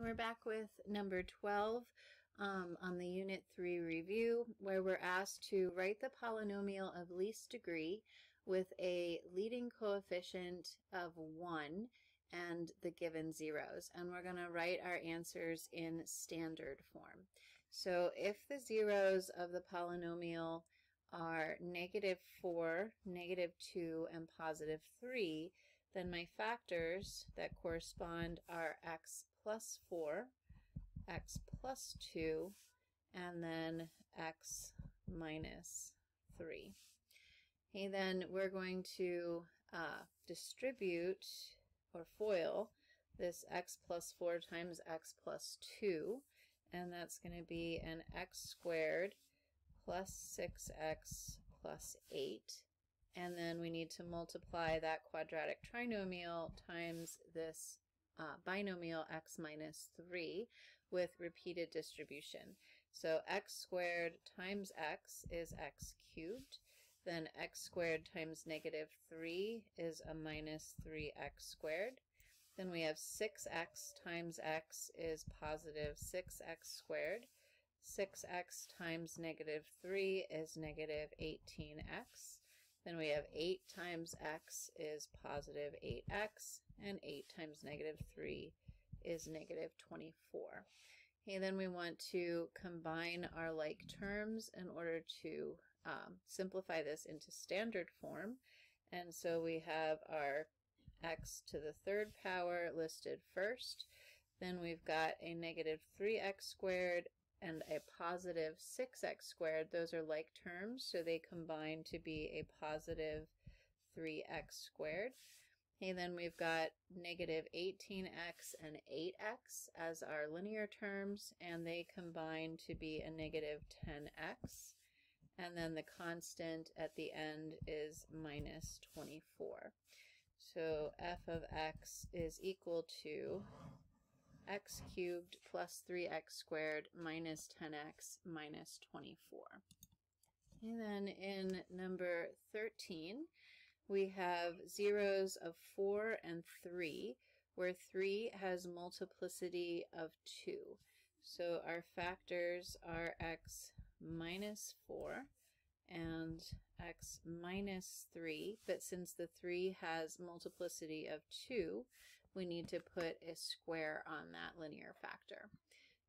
And we're back with number 12 on the Unit 3 review, where we're asked to write the polynomial of least degree with a leading coefficient of 1 and the given zeros. And we're going to write our answers in standard form. So if the zeros of the polynomial are -4, -2, and +3, then my factors that correspond are x plus 4, x plus 2, and then x minus 3. Okay, then we're going to distribute or FOIL this x plus 4 times x plus 2, and that's going to be an x squared plus 6x plus 8. And then we need to multiply that quadratic trinomial times this binomial x minus 3 with repeated distribution. So x squared times x is x cubed. Then x squared times -3 is a minus 3x squared. Then we have 6x times x is positive 6x squared. 6x times -3 is negative 18x. Then we have 8 times x is positive 8x, and 8 times -3 is negative 24. Okay, then we want to combine our like terms in order to simplify this into standard form. And so we have our x to the third power listed first. Then we've got a negative 3x squared and a positive 6x squared. Those are like terms, so they combine to be a positive 3x squared. Okay, then we've got negative 18x and 8x as our linear terms, and they combine to be a negative 10x. And then the constant at the end is minus 24. So f of x is equal to x cubed plus 3x squared minus 10x minus 24. And then in number 13, we have zeros of 4 and 3, where 3 has multiplicity of 2. So our factors are x minus 4 and x minus 3, but since the 3 has multiplicity of 2, we need to put a square on that linear factor.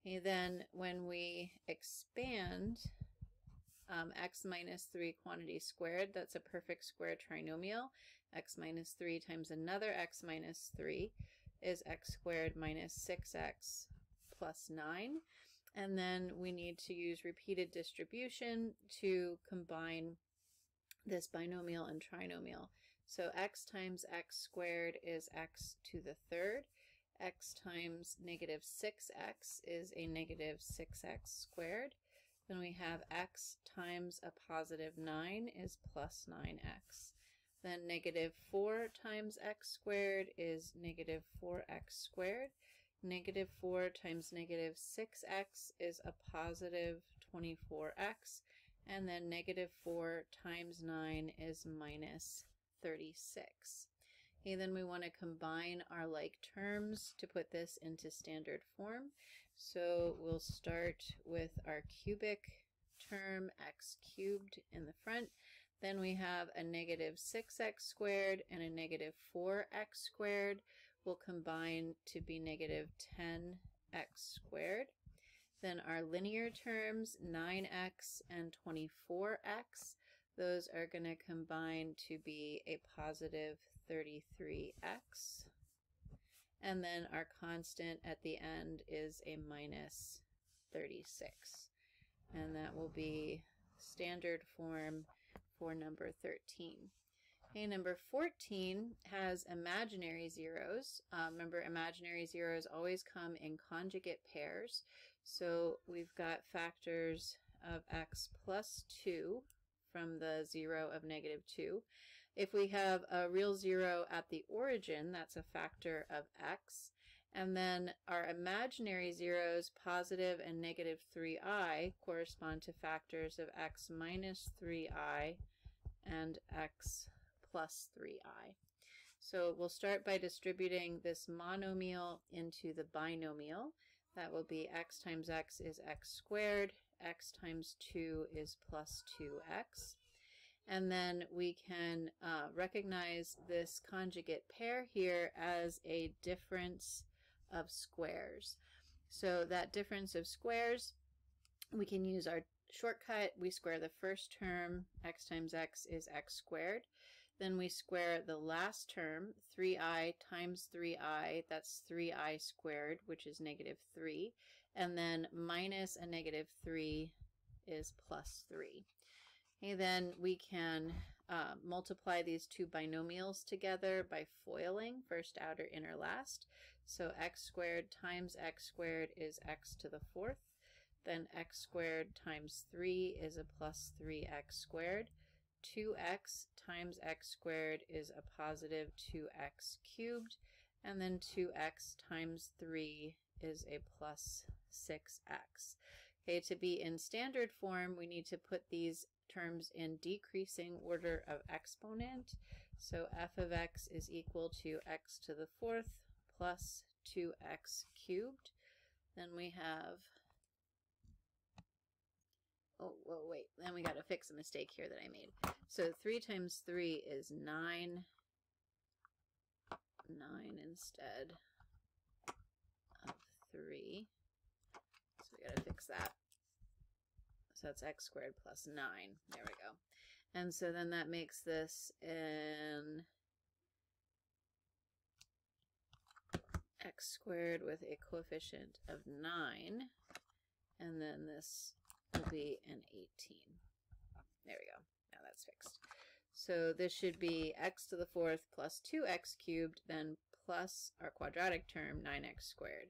Okay, then when we expand x minus 3 quantity squared, that's a perfect square trinomial. X minus 3 times another x minus 3 is x squared minus 6x plus 9. And then we need to use repeated distribution to combine this binomial and trinomial. So x times x squared is x to the third. X times negative 6x is a negative 6x squared. Then we have x times a positive 9 is plus 9x. Then negative 4 times x squared is negative 4x squared. Negative 4 times negative 6x is a positive 24x. And then negative 4 times 9 is minus 36. Okay, then we want to combine our like terms to put this into standard form. So we'll start with our cubic term, x cubed in the front. Then we have a negative 6x squared and a negative 4x squared will combine to be negative 10x squared. Then our linear terms, 9x and 24x, those are going to combine to be a positive 33x. And then our constant at the end is a minus 36. And that will be standard form for number 13. Okay, number 14 has imaginary zeros. Remember, imaginary zeros always come in conjugate pairs. So we've got factors of x plus 2 from the 0 of -2. If we have a real 0 at the origin, that's a factor of x. And then our imaginary zeros, positive and negative 3i, correspond to factors of x minus 3i and x plus 3i. So we'll start by distributing this monomial into the binomial. That will be x times x is x squared, x times 2 is plus 2x. And then we can recognize this conjugate pair here as a difference of squares. So that difference of squares, we can use our shortcut. We square the first term, x times x is x squared. Then we square the last term, 3i times 3i, that's 3i squared, which is negative 3. And then minus a negative 3 is plus 3. Okay, then we can multiply these two binomials together by foiling, first outer inner last. So x squared times x squared is x to the 4th. Then x squared times 3 is a plus 3x squared. 2x times x squared is a positive 2x cubed. And then 2x times 3 is a plus 6x. Okay, to be in standard form, we need to put these terms in decreasing order of exponent. So f of x is equal to x to the 4th plus 2x cubed. Then we have, oh, whoa, wait, then we got to fix a mistake here that I made. So 3 times 3 is 9. 9 instead of 3. So we got to fix that. So that's x squared plus 9. There we go. And so then that makes this an x squared with a coefficient of 9. And then this will be an 18. There we go. Now that's fixed. So this should be x to the 4th plus 2x cubed, then plus our quadratic term, 9x squared,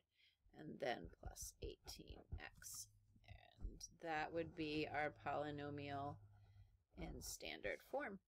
and then plus 18x. And that would be our polynomial in standard form.